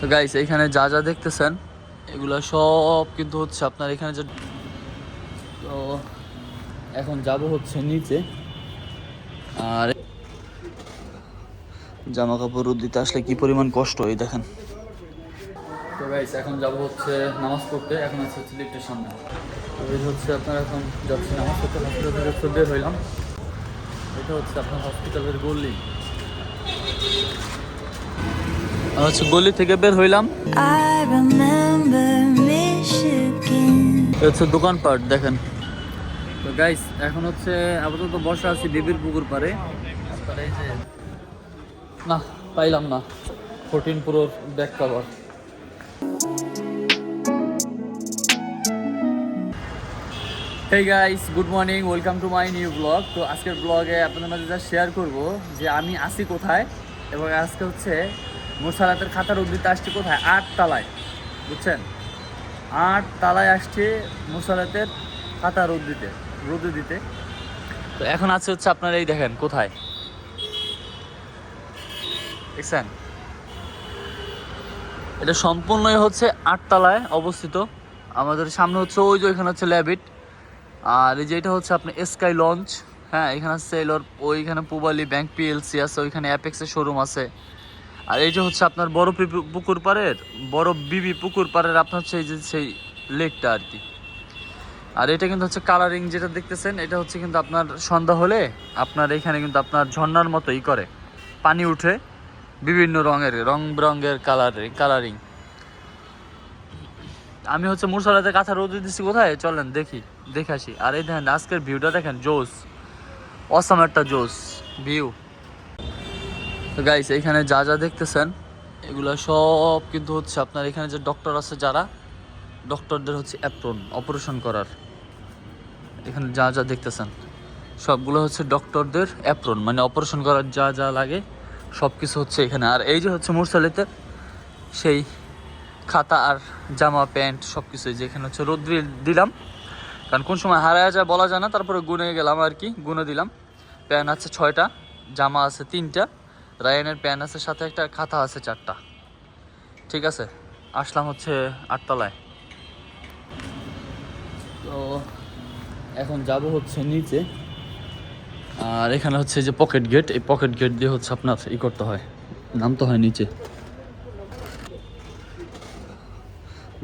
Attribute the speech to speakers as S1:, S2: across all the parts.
S1: তো গাইস এখানে যা যা দেখতেছেন এগুলো সব কিন্তু হচ্ছে আপনার এখানে যে তো এখন যাব হচ্ছে নিচে। আর জামা কাপড় রোদ দিতে আসলে কি পরিমাণ কষ্ট এই দেখেন। তো গাইস এখন যাব হচ্ছে নামাজ পড়তে। এখন হচ্ছে লিফটের সামনে। তো এই হচ্ছে আপনার এখন যাচ্ছি নামাজ পড়তে। হসপিটাল থেকে বের হইলাম। এটা হচ্ছে আপনার হসপিটালের গলি। হচ্ছে গলি থেকে বের হইলাম। হচ্ছে দোকানপাট দেখেন। তো গাইস এখন হচ্ছে আপাতত বসা আছি দেবীর পুকুর পারে। না পাইলাম না 14 pro back cover. Hey guys, good morning, welcome to my new blog. তো আজকের ব্লগে আপনাদের মাঝে যা শেয়ার করব যে আমি আসি কোথায়, এবং আজকে হচ্ছে মোরসালাতের খাতার উদ্দিতে আসছি কোথায়, 8 তলায়, বুঝছেন? 8 তলায় আসছে মোরসালাতের খাতা রোদে দিতে। তো এখন আছে হচ্ছে আপনারা এই দেখেন কোথায় দেখছেন, এটা সম্পূর্ণই হচ্ছে 8 তলায় অবস্থিত। আমাদের সামনে হচ্ছে ওই যে ওইখানে হচ্ছে ল্যাবিট, আর এই যে এটা হচ্ছে আপনার স্কাই লঞ্চ। হ্যাঁ, এখানে আছে সেলর, ওইখানে পুবালি ব্যাংক পিএলসি আছে, ওইখানে অ্যাপেক্সের শোরুম আছে। আর এই যে হচ্ছে আপনার বড় পুকুর পাড়ের, বড় বিবি পুকুর পাড়ের আপনার হচ্ছে এই যে সেই লেকটা আর কি। আর এটা কিন্তু হচ্ছে কালারিং যেটা দেখতেছেন, এটা হচ্ছে কিন্তু আপনার সন্ধ্যা হলে আপনার এখানে কিন্তু আপনার ঝর্ণার মতোই করে পানি উঠে, বিভিন্ন রং বেরঙের কালারিং। আমি হচ্ছে মুরসালাতে কাঁথা রোদে দিচ্ছি কোথায়, চলেন দেখে আসি। আর এই দেখেন আজকের ভিউটা দেখেন, জোস, অসাম একটা জোস ভিউ। তো গাইস এখানে যা যা দেখতেছেন এগুলো সব কিন্তু হচ্ছে আপনার এখানে যে ডক্টর আছে, যারা ডক্টরদের হচ্ছে অ্যাপ্রন অপারেশন করার। এখানে যা যা দেখতেছেন সবগুলো হচ্ছে ডক্টরদের অ্যাপ্রন, মানে অপারেশন করার যা যা লাগে সব কিছু হচ্ছে এখানে। আর এই যে হচ্ছে মুরসালিতে সেই খাতা আর জামা প্যান্ট সব কিছু যেখানে হচ্ছে রোদ দিলাম, কারণ কোন সময় হারায় যায় বলা যায় না। তারপরে গুনে গেলাম আর কি, গুনে দিলাম। প্যান্ট আছে 6টা, জামা আছে 3টা, রায়ানের প্যান্ট আছে সাথে একটা, খাতা আছে 4টা। ঠিক আছে, আসলাম হচ্ছে 8 তলায়। তো এখন যাব হচ্ছে নিচে। আর এখানে হচ্ছে যে পকেট গেট, এই পকেট গেট দিয়ে হচ্ছে আপনার করতে হয়, নামতে হয় নিচে।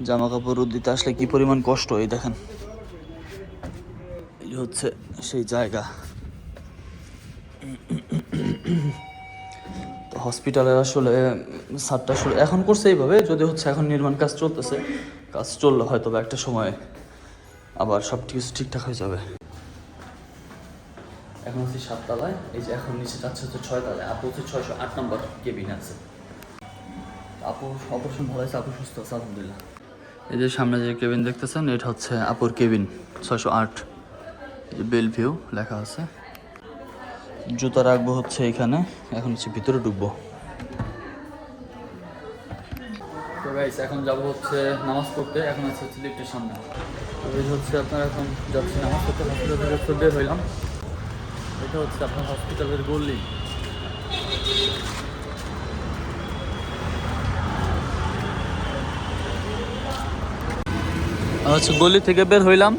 S1: জামা কাপড় রোদ দিতে আসলে কি পরিমাণ কষ্ট এই দেখেন। এই হচ্ছে সেই জায়গা। তো হসপিটালের আসলে ছাদটা আসলে এখন করছে এইভাবে, যদি হচ্ছে এখন নির্মাণ কাজ চলতেছে, কাজ চললে হয়তো বা একটা সময় আবার সব কিছু ঠিকঠাক হয়ে যাবে। এখন হচ্ছে 7 তলায়, এই যে এখন নিচে যাচ্ছে হচ্ছে 6 তলায়। আপু হচ্ছে 608 নম্বর কেবিনে আছে। আপুর অপারেশন ভালো হয়েছে, আপু সুস্থ আছে আলহামদুলিল্লাহ। এই যে সামনে যে কেবিন দেখতেছেন, এটা হচ্ছে আপুর কেবিন 608। এই যে বেল ভিউ লেখা আছে। জুতা রাখবো হচ্ছে এখানে, এখন হচ্ছে ভিতরে ঢুকবো। তো গাইস এখন যাব হচ্ছে নামাজ পড়তে। এখন হচ্ছে লিফটের সামনে। তো এই হচ্ছে আপনার এখন যাচ্ছি নামাজ পড়তে। হসপিটাল থেকে বের হইলাম। এটা হচ্ছে আপনার হসপিটালের গলি। হচ্ছে গলি থেকে বের হইলাম।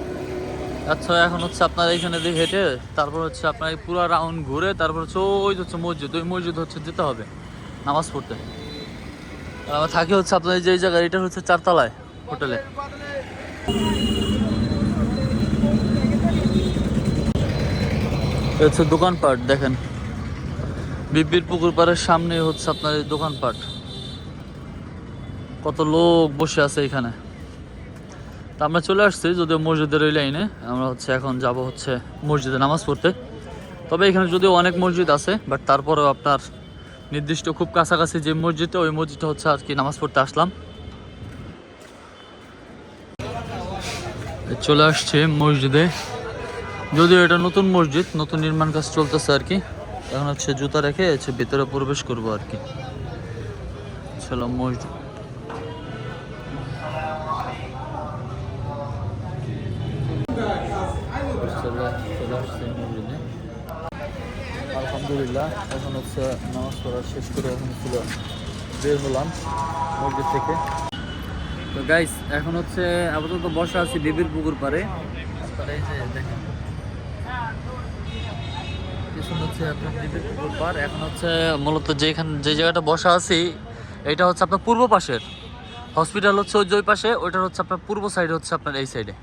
S1: আচ্ছা, এখন হচ্ছে আপনার এইখানে দিয়ে হেঁটে তারপর হচ্ছে আপনার পুরো রাউন্ড ঘুরে তারপর হচ্ছে ওই হচ্ছে মসজিদ, ওই মসজিদ হচ্ছে যেতে হবে নামাজ পড়তে। আর আমার থাকি হচ্ছে আপনার যে জায়গায়, এটা হচ্ছে 4 তলায় হোটেলে। হচ্ছে দোকানপাট দেখেন, বিবির পুকুর পাড়ের সামনে হচ্ছে আপনার এই দোকানপাট। কত লোক বসে আছে এখানে। তা আমরা চলে আসছি যদিও মসজিদের ওই লাইনে। আমরা হচ্ছে এখন যাব হচ্ছে মসজিদে নামাজ পড়তে। তবে এখানে যদিও অনেক মসজিদ আছে, বাট তারপরেও আপনার নির্দিষ্ট খুব কাছাকাছি যে মসজিদটা, ওই মসজিদটা হচ্ছে আর কি নামাজ পড়তে আসলাম। চলে আসছে মসজিদে, যদিও এটা নতুন মসজিদ, নতুন নির্মাণ কাজ চলতেছে আর কি। এখন হচ্ছে জুতা রেখে হচ্ছে ভিতরে প্রবেশ করবো আর কি। ছিল মসজিদ। আলহামদুলিল্লাহ এখন হচ্ছে নামাজ পড়া শেষ করে এখন ছিল বের হলাম মসজিদ থেকে। তো গাইস এখন হচ্ছে আপাতত বসা আছি বিবির পুকুর পাড়ে। আপনারা এই যে দেখেন পিছনে হচ্ছে আপনার বিবির পুকুর পাড়। এখন হচ্ছে মূলত যে জায়গাটা বসা আছি এটা হচ্ছে আপনার পূর্ব পাশের হসপিটাল হচ্ছে ওই পাশে, ওইটার হচ্ছে আপনার পূর্ব সাইডে হচ্ছে আপনার এই সাইডে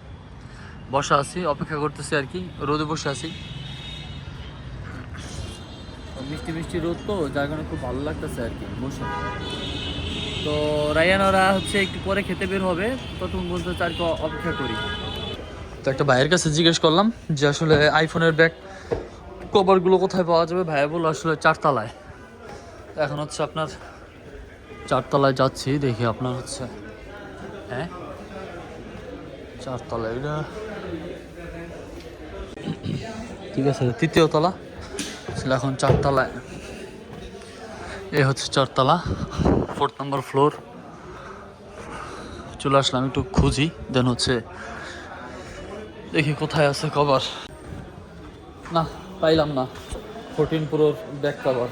S1: বসা আছি, অপেক্ষা করতেছি আর কি, রোদে বসে আছি। মিষ্টি মিষ্টি রোদ তো যার কারণে খুব ভালো লাগতেছে আর কি বসে। তো রায়ান ওরা হচ্ছে একটু পরে খেতে বের হবে, ততক্ষণ পর্যন্ত আর কি অপেক্ষা করি। তো একটা ভাইয়ের কাছে জিজ্ঞেস করলাম যে আসলে আইফোনের ব্যাক কভারগুলো কোথায় পাওয়া যাবে। ভাইয়া বললো আসলে 4 তলায়। এখন হচ্ছে আপনার 4 তলায় যাচ্ছি, দেখি আপনার হচ্ছে হ্যাঁ 4 তলায় এটা ঠিক আছে, 3য় তলা আসলে এখন 4 তলায়। এই হচ্ছে 4 তলা, 4 নম্বর ফ্লোর। চলে আসলাম একটু খুঁজি, দেন হচ্ছে দেখি কোথায় আছে কভার। না পাইলাম না 14 প্রোর ব্যাক কভার।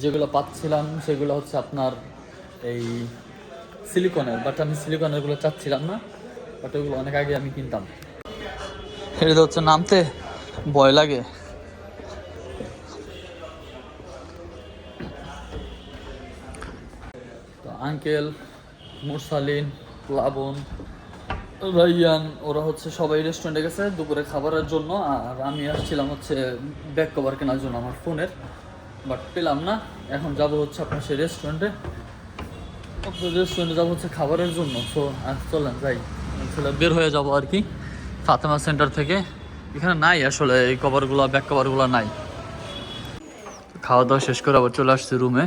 S1: যেগুলো পাচ্ছিলাম সেগুলো হচ্ছে আপনার এই সিলিকনের, বাট আমি সিলিকনেরগুলো চাচ্ছিলাম না, বাট ওইগুলো অনেক আগে আমি কিনতাম। এটা হচ্ছে নামতে ভয় লাগে। তো আঙ্কেল, মুরসালিন, প্লাবন, রাইয়ান ওরা হচ্ছে সবাই রেস্টুরেন্টে গেছে দুপুরে খাবারের জন্য, আর আমি আসছিলাম হচ্ছে ব্যাক কভার কেনার জন্য আমার ফোনের, বাট পেলাম না। এখন যাব হচ্ছে আপনার সেই রেস্টুরেন্টে যাবো হচ্ছে খাবারের জন্য। তো চলেন যাই, আসলে বের হয়ে যাব আর কি ফাতেমা সেন্টার থেকে। এখানে নাই আসলে এই কভারগুলো, ব্যাক কভারগুলো নাই। খাওয়া দাওয়া শেষ করে আবার চলে আসছি রুমে।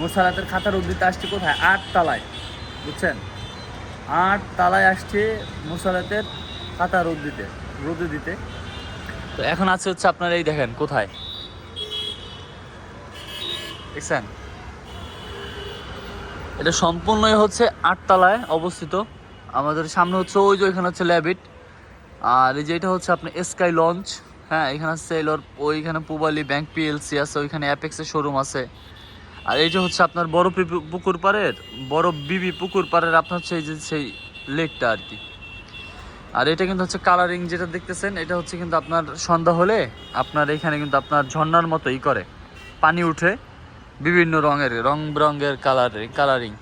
S1: মোসালাতের খাতা রোদ দিতে আসছি কোথায়? 8 তলায়, বুঝছেন? 8 তলায় আসছে মোসালাতের খাতা রোদে দিতে। তো এখন আছে হচ্ছে আপনার এই দেখেন কোথায় দেখছেন, এটা সম্পূর্ণই হচ্ছে 8 তলায় অবস্থিত। আমাদের সামনে হচ্ছে ওই যে ওইখানে হচ্ছে ল্যাবিট, আর এই যে এটা হচ্ছে আপনার স্কাই লঞ্চ। হ্যাঁ এখানে আছে সেলর, ওইখানে পুবালি ব্যাংক পিএলসি আছে, ওইখানে অ্যাপেক্সের শোরুম আছে। আর এই যে হচ্ছে আপনার বড় বিবি পুকুর পাড়ের আপনার হচ্ছে এই যে সেই লেকটা আর কি। আর এটা কিন্তু হচ্ছে কালারিং যেটা দেখতেছেন, এটা হচ্ছে কিন্তু আপনার সন্ধ্যা হলে আপনার এখানে কিন্তু আপনার ঝর্ণার মতোই করে পানি উঠে, বিভিন্ন রং বেরঙের কালারিং।